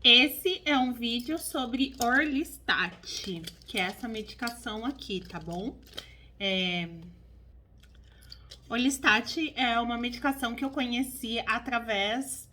Esse é um vídeo sobre Orlistat, que é essa medicação aqui, tá bom? Orlistat é uma medicação que eu conheci através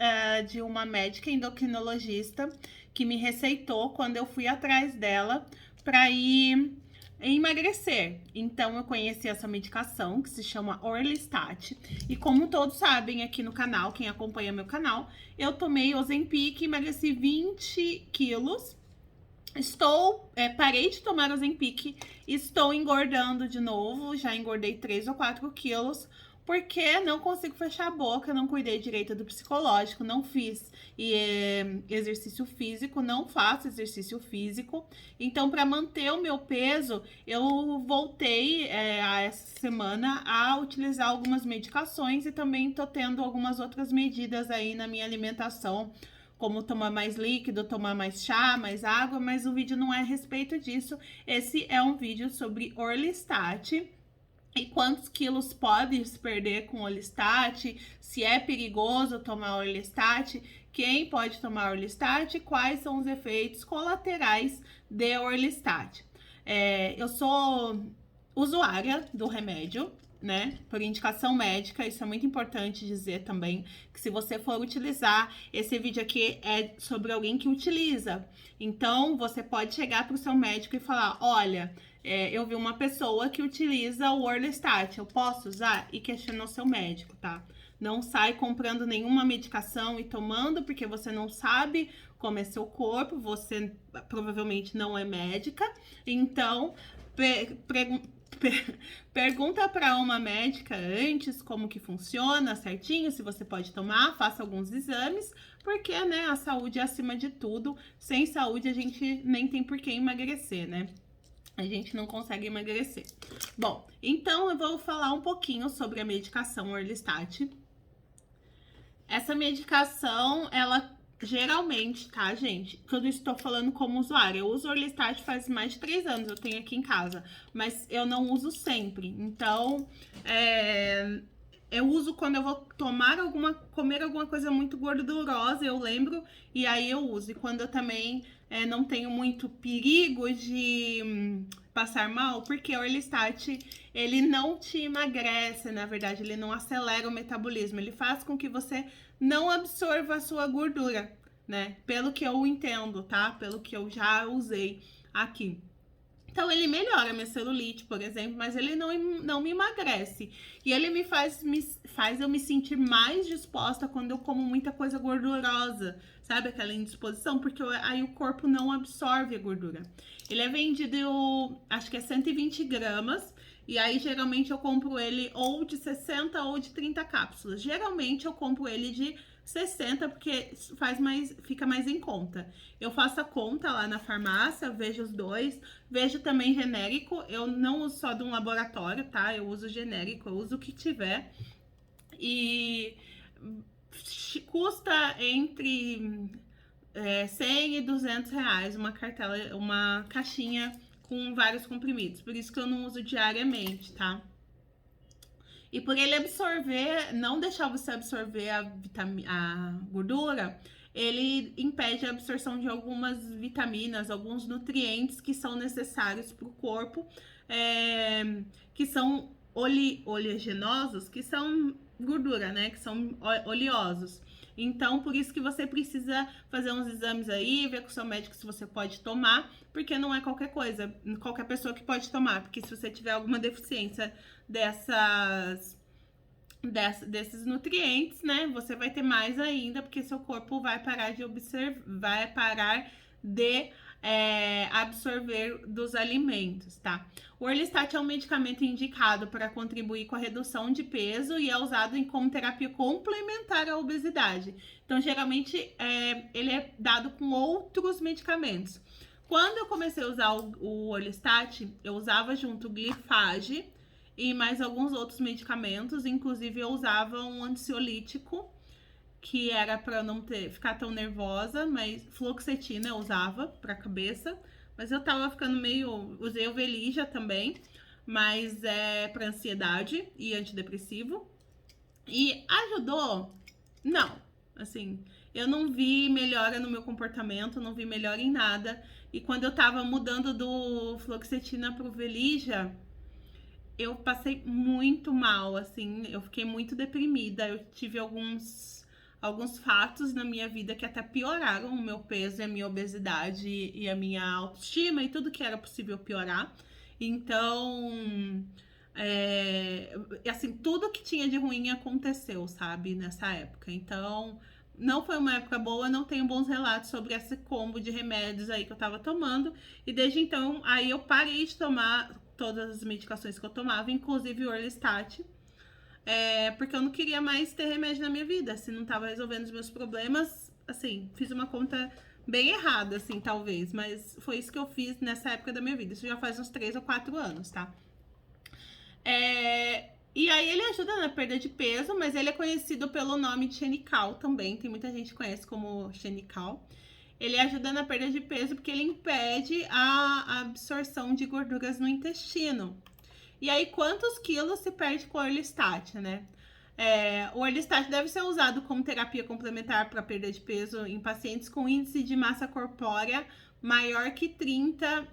de uma médica endocrinologista que me receitou quando eu fui atrás dela para ir emagrecer. Então, eu conheci essa medicação que se chama Orlistat. E como todos sabem aqui no canal, quem acompanha meu canal, eu tomei Ozempic e emagreci 20 quilos. Parei de tomar Ozempic, estou engordando de novo, já engordei 3 ou 4 quilos, porque não consigo fechar a boca, não cuidei direito do psicológico, não fiz exercício físico, não faço exercício físico. Então, para manter o meu peso, eu voltei essa semana a utilizar algumas medicações e também tô tendo algumas outras medidas aí na minha alimentação, como tomar mais líquido, tomar mais chá, mais água, mas o vídeo não é a respeito disso. Esse é um vídeo sobre Orlistat e quantos quilos pode se perder com Orlistat, se é perigoso tomar Orlistat, quem pode tomar Orlistat, quais são os efeitos colaterais de Orlistat. Eu sou usuária do remédio, né, por indicação médica. Isso é muito importante dizer também, que se você for utilizar, esse vídeo aqui é sobre alguém que utiliza. Então, você pode chegar para o seu médico e falar, olha, eu vi uma pessoa que utiliza o Orlistat, eu posso usar? E questiona o seu médico, tá? Não sai comprando nenhuma medicação e tomando, porque você não sabe como é seu corpo, você provavelmente não é médica. Então, pergunta para uma médica antes como que funciona certinho, se você pode tomar, faça alguns exames, porque, né, a saúde é acima de tudo. Sem saúde a gente nem tem por que emagrecer, né? A gente não consegue emagrecer. Bom, então eu vou falar um pouquinho sobre a medicação Orlistat. Essa medicação, ela geralmente, tá, gente? Que eu estou falando como usuária. Eu uso Orlistat faz mais de 3 anos, eu tenho aqui em casa. Mas eu não uso sempre. Então, eu uso quando eu vou comer alguma coisa muito gordurosa, eu lembro, e aí eu uso. E quando eu também não tenho muito perigo de passar mal, porque o Orlistat, ele não te emagrece, na verdade, ele não acelera o metabolismo, ele faz com que você não absorva a sua gordura, né? Pelo que eu entendo, tá? Pelo que eu já usei aqui. Então, ele melhora a minha celulite, por exemplo, mas ele não me emagrece. E ele me faz eu me sentir mais disposta quando eu como muita coisa gordurosa, sabe? Aquela indisposição, porque aí o corpo não absorve a gordura. Ele é vendido, acho que é 120 gramas, e aí geralmente eu compro ele ou de 60 ou de 30 cápsulas. Geralmente eu compro ele de 60, porque fica mais em conta. Eu faço a conta lá na farmácia, vejo os dois, vejo também genérico. Eu não uso só de um laboratório, tá? Eu uso genérico, eu uso o que tiver. E custa entre 100 e 200 reais uma caixinha com vários comprimidos. Por isso que eu não uso diariamente, tá? E por ele absorver, não deixar você absorver a gordura, ele impede a absorção de algumas vitaminas, alguns nutrientes que são necessários para o corpo, que são oleaginosos, que são gordura, né? Que são oleosos. Então, por isso que você precisa fazer uns exames aí, ver com o seu médico se você pode tomar, porque não é qualquer coisa, qualquer pessoa que pode tomar, porque se você tiver alguma deficiência desses nutrientes, né, você vai ter mais ainda, porque seu corpo vai parar de absorver dos alimentos, tá? O Orlistat é um medicamento indicado para contribuir com a redução de peso e é usado como terapia complementar à obesidade. Então, geralmente, ele é dado com outros medicamentos. Quando eu comecei a usar o Orlistat, eu usava junto o Glifage e mais alguns outros medicamentos, inclusive eu usava um ansiolítico, que era para não ficar tão nervosa, mas fluoxetina eu usava para cabeça, mas eu tava ficando usei o Velija também, mas é para ansiedade e antidepressivo. E ajudou? Não. Assim, eu não vi melhora no meu comportamento, não vi melhora em nada. E quando eu tava mudando do fluoxetina pro Velija, eu passei muito mal, assim, eu fiquei muito deprimida. Eu tive alguns fatos na minha vida que até pioraram o meu peso e a minha obesidade e a minha autoestima e tudo que era possível piorar. Então, assim, tudo que tinha de ruim aconteceu, sabe, nessa época. Então, não foi uma época boa, não tenho bons relatos sobre esse combo de remédios aí que eu tava tomando. E desde então, aí eu parei de tomar todas as medicações que eu tomava, inclusive o Orlistat, porque eu não queria mais ter remédio na minha vida. Se não tava resolvendo os meus problemas, assim, fiz uma conta bem errada, assim, talvez. Mas foi isso que eu fiz nessa época da minha vida. Isso já faz uns 3 ou 4 anos, tá? E aí ele ajuda na perda de peso, mas ele é conhecido pelo nome de Xenical também. Tem muita gente que conhece como Xenical. Ele ajuda na perda de peso porque ele impede a absorção de gorduras no intestino. E aí, quantos quilos se perde com o Orlistat, né? O Orlistat deve ser usado como terapia complementar para perda de peso em pacientes com índice de massa corpórea maior que 30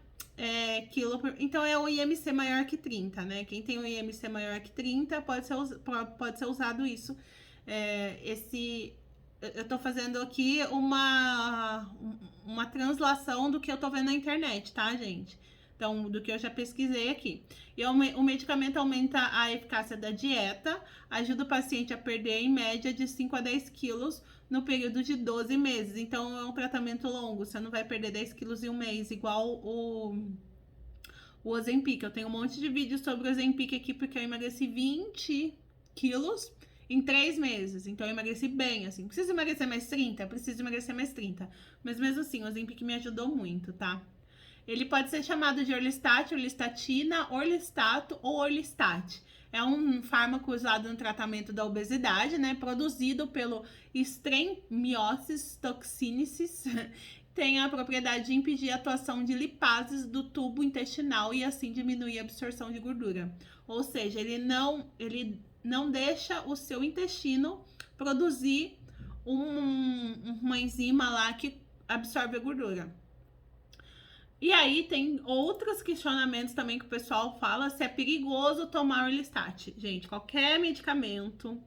quilos. Então, é o IMC maior que 30, né? Quem tem o IMC maior que 30 pode ser usado isso. Eu tô fazendo aqui uma translação do que eu tô vendo na internet, tá, gente? Então, do que eu já pesquisei aqui. E o medicamento aumenta a eficácia da dieta, ajuda o paciente a perder em média de 5 a 10 quilos no período de 12 meses. Então, é um tratamento longo, você não vai perder 10 quilos em um mês, igual o Ozempic. Eu tenho um monte de vídeos sobre o Ozempic aqui, porque eu emagreci 20 quilos em 3 meses. Então, eu emagreci bem, assim. Preciso emagrecer mais 30? Preciso emagrecer mais 30. Mas mesmo assim, o Ozempic me ajudou muito, tá? Ele pode ser chamado de Orlistat, Orlistatina, Orlistato ou Orlistat. É um fármaco usado no tratamento da obesidade, né? Produzido pelo Streptomyces toxinicis. Tem a propriedade de impedir a atuação de lipases do tubo intestinal e assim diminuir a absorção de gordura. Ou seja, ele não deixa o seu intestino produzir uma enzima lá que absorve a gordura. E aí tem outros questionamentos também que o pessoal fala se é perigoso tomar Orlistat. Gente, qualquer medicamento,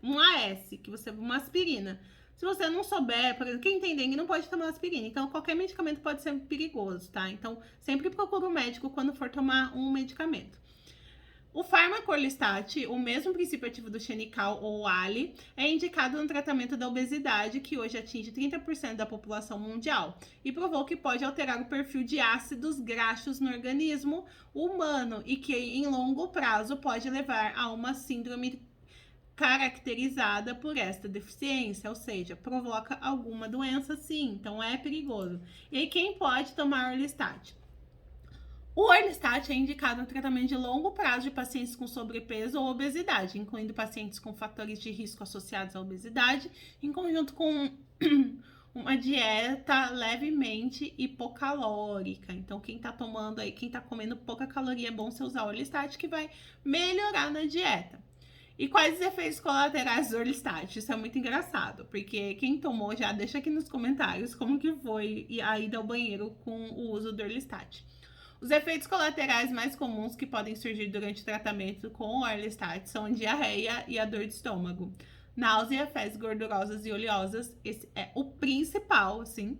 uma aspirina. Se você não souber, por exemplo, quem tem dengue não pode tomar aspirina. Então, qualquer medicamento pode ser perigoso, tá? Então, sempre procure um médico quando for tomar um medicamento. O fármaco Orlistat, o mesmo princípio ativo do Xenical ou Ali, é indicado no tratamento da obesidade, que hoje atinge 30% da população mundial, e provou que pode alterar o perfil de ácidos graxos no organismo humano e que, em longo prazo, pode levar a uma síndrome caracterizada por esta deficiência, ou seja, provoca alguma doença, sim, então é perigoso. E aí, quem pode tomar Orlistat? O Orlistat é indicado no tratamento de longo prazo de pacientes com sobrepeso ou obesidade, incluindo pacientes com fatores de risco associados à obesidade, em conjunto com uma dieta levemente hipocalórica. Então, quem tá tomando aí, quem tá comendo pouca caloria, é bom você usar o Orlistat, que vai melhorar na dieta. E quais os efeitos colaterais do Orlistat? Isso é muito engraçado, porque quem tomou já deixa aqui nos comentários como que foi a ida ao banheiro com o uso do Orlistat. Os efeitos colaterais mais comuns que podem surgir durante o tratamento com o Orlistat são a diarreia e a dor de estômago, náusea, fezes gordurosas e oleosas. Esse é o principal, assim,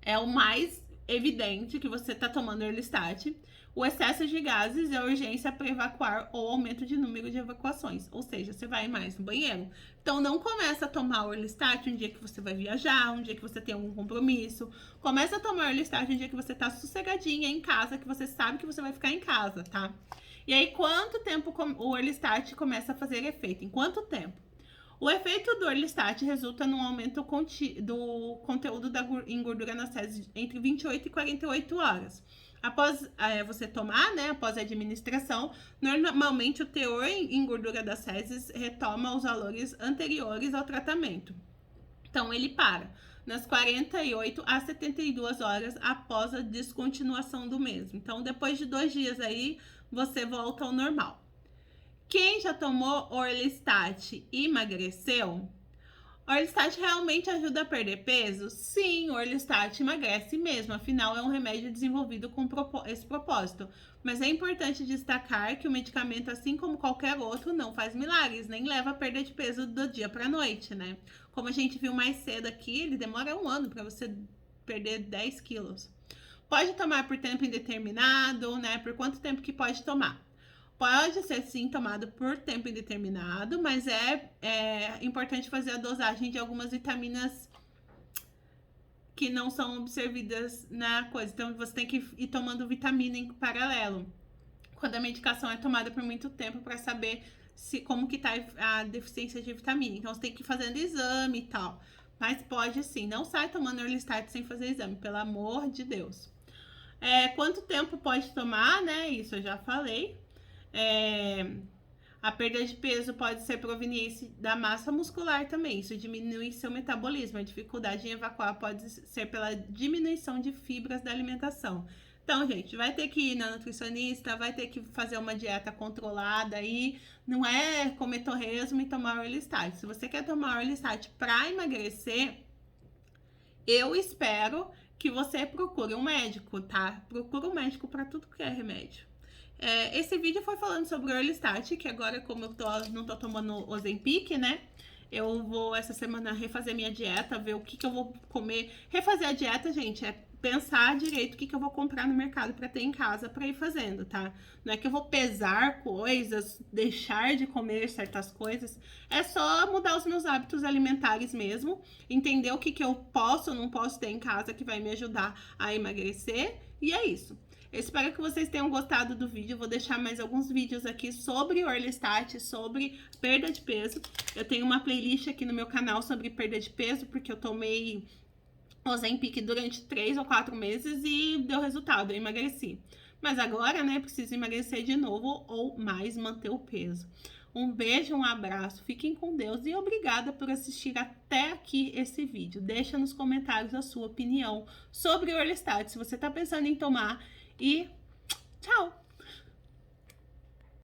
é o mais evidente que você está tomando Orlistat. O excesso de gases e a urgência para evacuar ou aumento de número de evacuações, ou seja, você vai mais no banheiro. Então, não começa a tomar Orlistat um dia que você vai viajar, um dia que você tem algum compromisso. Começa a tomar Orlistat um dia que você tá sossegadinha em casa, que você sabe que você vai ficar em casa, tá? E aí, quanto tempo o Orlistat começa a fazer efeito? Em quanto tempo? O efeito do Orlistat resulta num aumento do conteúdo em gordura nas fezes entre 28 e 48 horas. Após você tomar, né, após a administração, normalmente o teor em gordura das fezes retoma os valores anteriores ao tratamento. Então, ele para nas 48 a 72 horas após a descontinuação do mesmo. Então, depois de 2 dias aí, você volta ao normal. Quem já tomou Orlistat e emagreceu, O Orlistat realmente ajuda a perder peso? Sim, o Orlistat emagrece mesmo, afinal é um remédio desenvolvido com esse propósito. Mas é importante destacar que o medicamento, assim como qualquer outro, não faz milagres, nem leva a perda de peso do dia para a noite, né? Como a gente viu mais cedo aqui, ele demora 1 ano para você perder 10 quilos. Pode tomar por tempo indeterminado, né? Por quanto tempo que pode tomar? Pode ser sim tomado por tempo indeterminado, mas é importante fazer a dosagem de algumas vitaminas que não são observadas na coisa. Então você tem que ir tomando vitamina em paralelo. Quando a medicação é tomada por muito tempo para saber como que tá a deficiência de vitamina. Então você tem que ir fazendo exame e tal. Mas pode sim, não sai tomando Orlistat sem fazer exame, pelo amor de Deus. Quanto tempo pode tomar, né? Isso eu já falei. A perda de peso pode ser proveniente da massa muscular também. Isso diminui seu metabolismo. A dificuldade em evacuar pode ser pela diminuição de fibras da alimentação. Então, gente, vai ter que ir na nutricionista, vai ter que fazer uma dieta controlada aí. Não é comer torresmo e tomar Orlistat. Se você quer tomar Orlistat para emagrecer, eu espero que você procure um médico, tá? Procura um médico para tudo que é remédio. Esse vídeo foi falando sobre o Orlistat, que agora, como eu não tô tomando Ozempic, né? Eu vou essa semana refazer minha dieta, ver o que eu vou comer. Refazer a dieta, gente, é pensar direito o que eu vou comprar no mercado para ter em casa para ir fazendo, tá? Não é que eu vou pesar coisas, deixar de comer certas coisas. É só mudar os meus hábitos alimentares mesmo, entender o que eu posso ou não posso ter em casa que vai me ajudar a emagrecer. E é isso. Eu espero que vocês tenham gostado do vídeo. Eu vou deixar mais alguns vídeos aqui sobre Orlistat, sobre perda de peso. Eu tenho uma playlist aqui no meu canal sobre perda de peso, porque eu tomei Ozempic durante 3 ou 4 meses e deu resultado, eu emagreci. Mas agora, né, preciso emagrecer de novo ou mais manter o peso. Um beijo, um abraço, fiquem com Deus e obrigada por assistir até aqui esse vídeo. Deixa nos comentários a sua opinião sobre o Orlistat, se você tá pensando em tomar, e tchau!